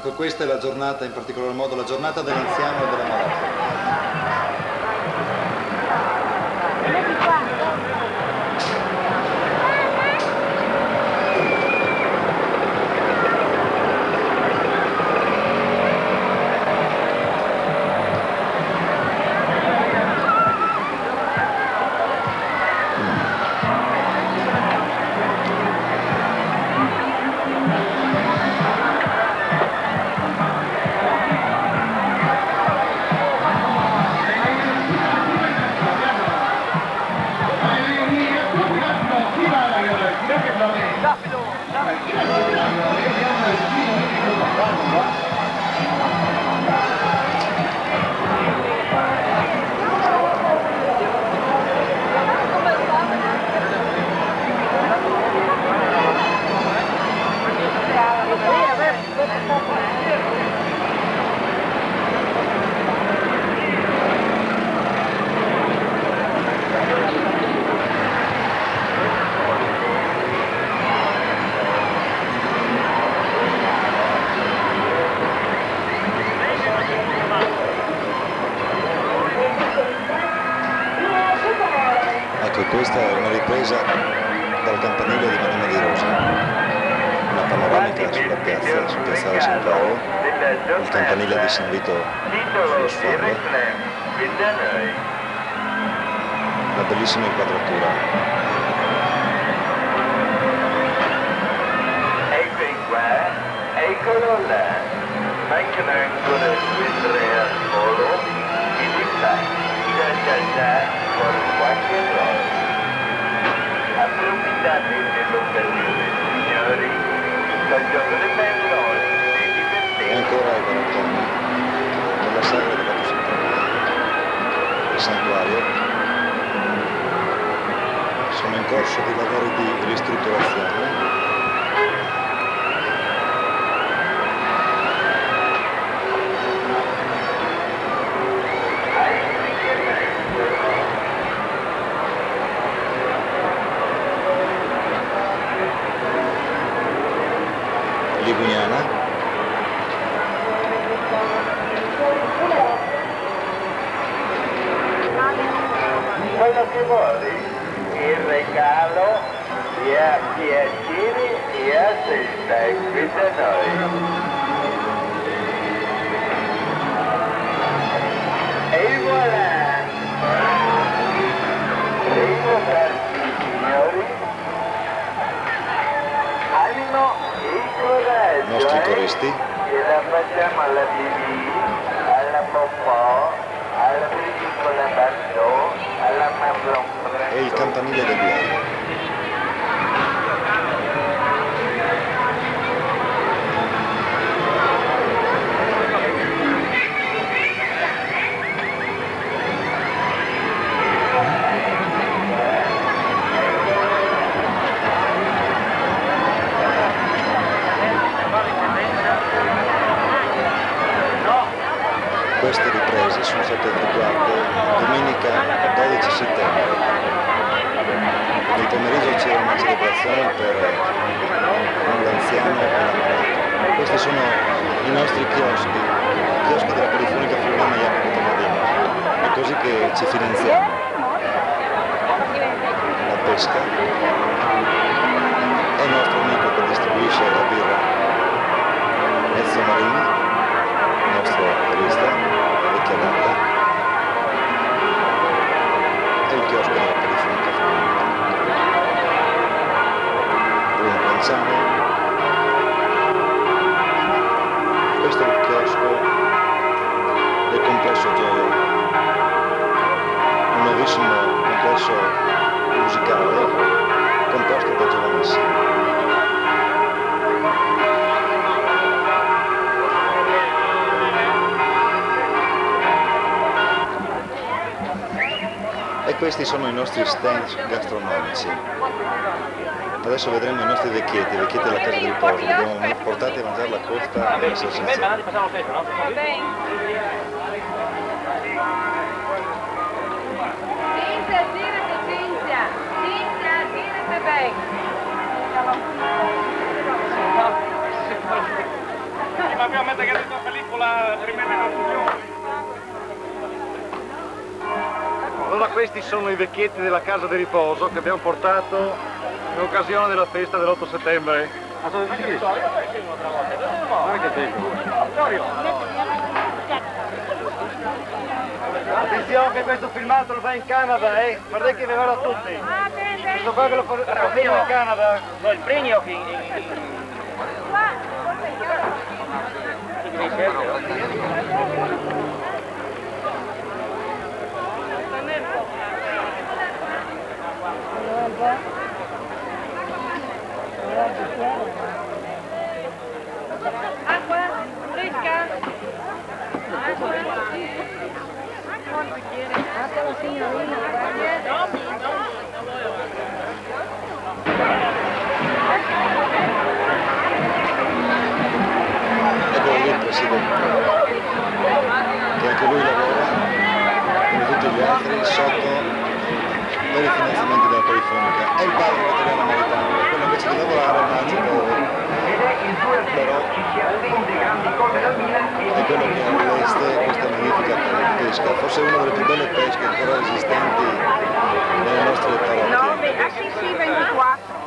Ecco, questa è la giornata, in particolar modo la giornata dell'anziano e della malata. Questa è una ripresa dal campanile di Madonna di Rosa, una panoramica sulla piazza, sul piazzale Santuario, il campanile di San Vito sullo sfondo, una bellissima inquadratura. Eccolo là, mancano ancora 2-3 al volo, e di già con qualche roba. Approfittate dell'occasione, signori, sto gioco del bello e divertente. E ancora ai baracconi, nella sala della del santuario, sono in corso di lavori di ristrutturazione. Libugnana. Quello che vuoi, il regalo ti ha piacere e assista qui da noi. E voilà! Prego tanti signori, animo e coraggio, I nostri coristi. E la facciamo alla BB, alla Popò, alla pellicola Bardot, alla Mablon. E il campanile del luogo. Queste riprese sono state effettuate domenica 12 settembre. Nel pomeriggio c'era una celebrazione per l'anziano e la malata. Questi sono i nostri chioschi della Polifonica Friulana Jacopo Tomadino. È così che ci finanziamo. La pesca e il nostro amico che distribuisce la birra, Ezio Marini, il nostro barista. E il chiosco della Polifonica Friulana. Bruno Canzano. Questo è il chiosco del complesso Gioia, un nuovissimo complesso musicale composto da giovanissimi. E questi sono i nostri stand gastronomici. Adesso vedremo i nostri vecchietti della casa di riposo, li abbiamo portati a mangiare la costa e la salsiccia. Cinzia, ovviamente che questa pellicola prima allora questi sono i vecchietti della casa di riposo che abbiamo portato in occasione della festa dell'8 settembre. Attenzione che questo filmato lo fa in Canada, guardate che vi vado a tutti. Questo qua che lo facciamo in Canada. No, il premio Acqua fresca? Acqua la signorina. Eccolo lì il presidente, che anche lui lavora, come tutti gli altri, sotto per i finanziamenti della Polifonica. È il padre dell'italiano americano, quello invece di lavorare mangia povero. Però è quello che alleste questa magnifica pesca, forse una delle più belle pesche ancora esistenti nelle nostre parrocchie. No, sì, 24.